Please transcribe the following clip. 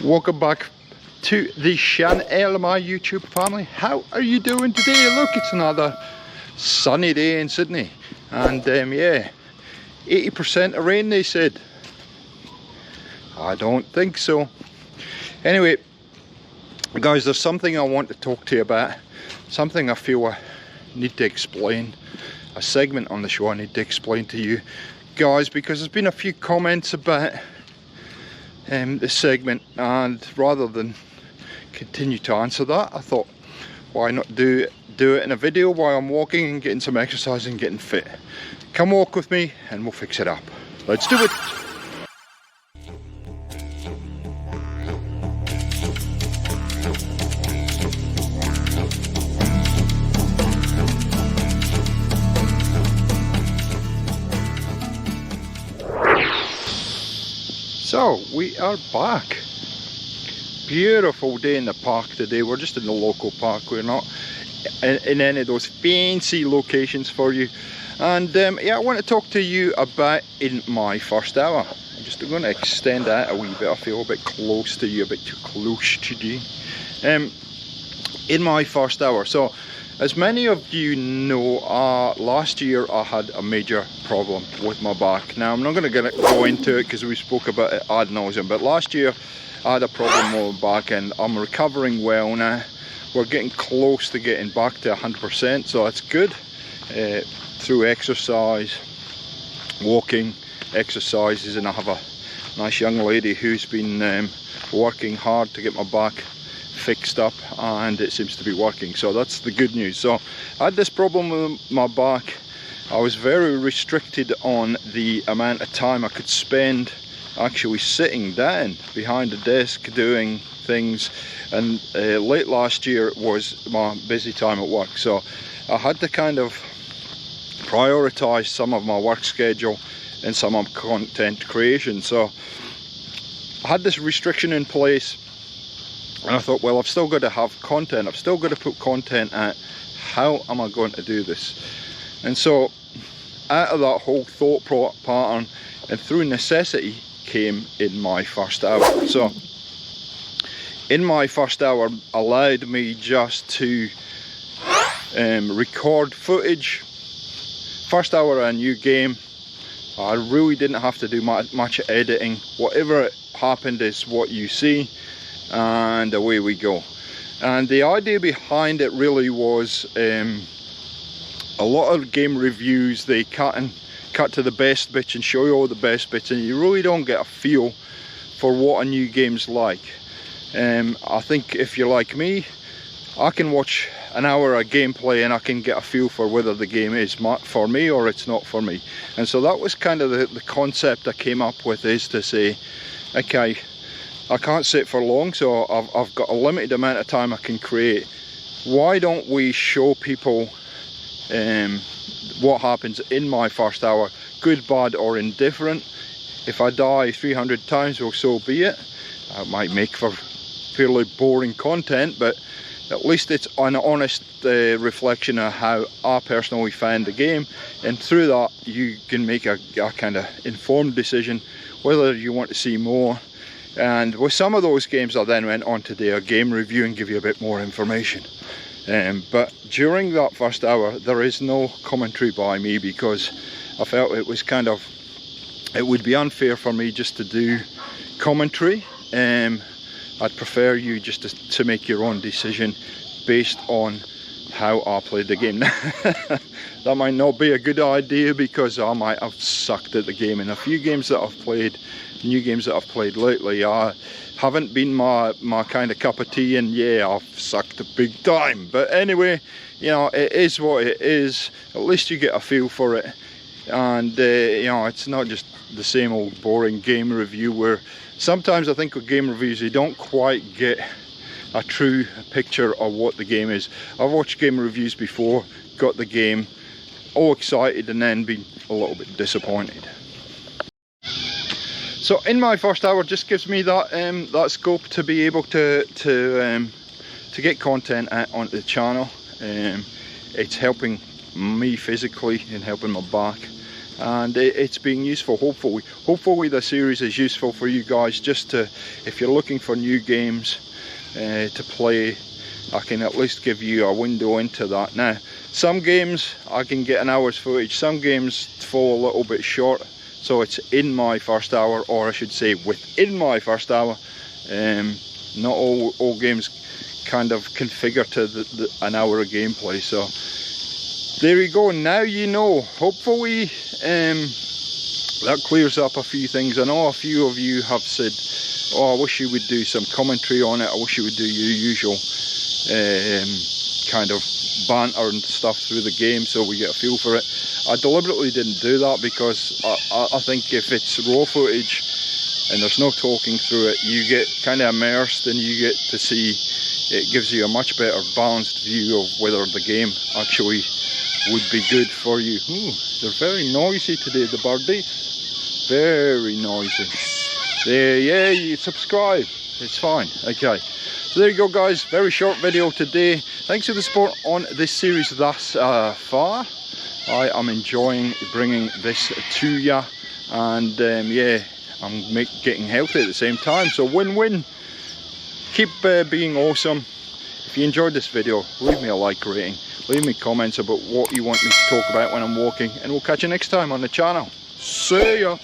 Welcome back to the channel, my YouTube family. How are you doing today? Look, it's another sunny day in Sydney, and yeah, 80% of rain they said. I don't think so. Anyway, guys, there's something I want to talk to you about, something I feel I need to explain, a segment on the show I need to explain to you guys, because there's been a few comments about this segment, and rather than continue to answer that, I thought, why not do it in a video while I'm walking and getting some exercise and getting fit. Come walk with me and we'll fix it up. Let's do it. So we are back. Beautiful day in the park today. We're just in the local park. We're not in any of those fancy locations for you. And yeah, I want to talk to you about in my first hour. I'm just going to extend that a wee bit. I feel a bit close to you, a bit too close to you. In my first hour. So, as many of you know, last year I had a major problem with my back. Now, I'm not going to go into it because we spoke about it ad nauseum, but last year I had a problem with my back and I'm recovering well now. We're getting close to getting back to 100%, so that's good. Through exercise, walking, exercises, and I have a nice young lady who's been working hard to get my back fixed up, and it seems to be working, so that's the good news. So I had this problem with my back. I was very restricted on the amount of time I could spend actually sitting down behind a desk doing things, and late last year was my busy time at work, so I had to kind of prioritize some of my work schedule and some of content creation. So I had this restriction in place, and I thought, well, I've still got to have content, I've still got to put content out. How am I going to do this? And so out of that whole thought pattern and through necessity came in my first hour. So in my first hour allowed me just to record footage. First hour a new game. I really didn't have to do much editing. Whatever happened is what you see, and away we go. And the idea behind it really was a lot of game reviews, they cut to the best bits and show you all the best bits, and you really don't get a feel for what a new game's like. I think if you're like me, I can watch an hour of gameplay and I can get a feel for whether the game is for me or it's not for me. And so that was kind of the concept I came up with, is to say, okay, I can't sit for long, so I've got a limited amount of time I can create. Why don't we show people what happens in my first hour, good, bad or indifferent. If I die 300 times, well, so be it. That might make for fairly boring content, but at least it's an honest reflection of how I personally found the game, and through that you can make a kind of informed decision whether you want to see more. And with some of those games I then went on to do a game review and give you a bit more information. But during that first hour there is no commentary by me, because I felt it was it would be unfair for me just to do commentary. I'd prefer you just to make your own decision based on how I played the game. That might not be a good idea, because I might have sucked at the game, and a few games that I've played, new games that I've played lately, haven't been my kind of cup of tea, and yeah, I've sucked big time. But anyway, you know, it is what it is. At least you get a feel for it, and you know, it's not just the same old boring game review where sometimes I think with game reviews you don't quite get a true picture of what the game is. I've watched game reviews before, got the game all excited and then been a little bit disappointed. So in my first hour just gives me that scope to be able to get content out onto the channel. It's helping me physically and helping my back. and it's being useful. Hopefully the series is useful for you guys, just to, if you're looking for new games to play, I can at least give you a window into that. Now, some games I can get an hour's footage, some games fall a little bit short, so it's in my first hour, or I should say within my first hour. Not all games kind of configure to an hour of gameplay, so there you go. Now you know. Hopefully that clears up a few things. I know a few of you have said, oh, I wish you would do some commentary on it, I wish you would do your usual kind of banter and stuff through the game so we get a feel for it. I deliberately didn't do that because I think if it's raw footage and there's no talking through it, you get kind of immersed and you get to see, it gives you a much better balanced view of whether the game actually would be good for you. Ooh, they're very noisy today, the birdies. Very noisy. There, yeah, you subscribe. It's fine. Okay. So there you go, guys. Very short video today. Thanks for the support on this series thus far. I am enjoying bringing this to ya, and yeah, I'm getting healthy at the same time. So win-win. Keep being awesome. If you enjoyed this video, leave me a like rating. Leave me comments about what you want me to talk about when I'm walking, and we'll catch you next time on the channel. See ya!